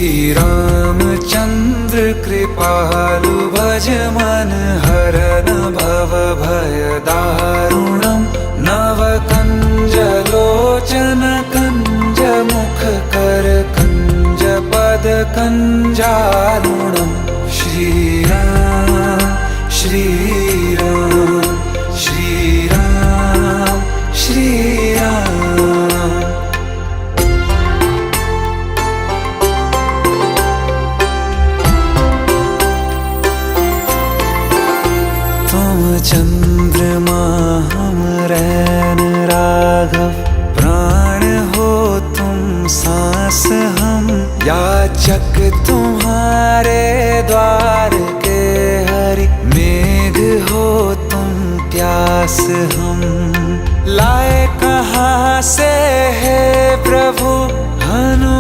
श्रीरामचन्द्र कृपालु भज मन हरन भव भय दारुणम् नवकञ्ज लोचन कञ्ज मुख कर कञ्ज पद कञ्जारुणम् श्रीराम श्रीराम श्रीराम श्रीराम। तुम चंद्रमा हम रैन राघव, प्राण हो तुम सांस हम याचक तुम्हारे द्वार के हरि, मेघ हो तुम प्यास हम लाए कहाँ से है प्रभु हनु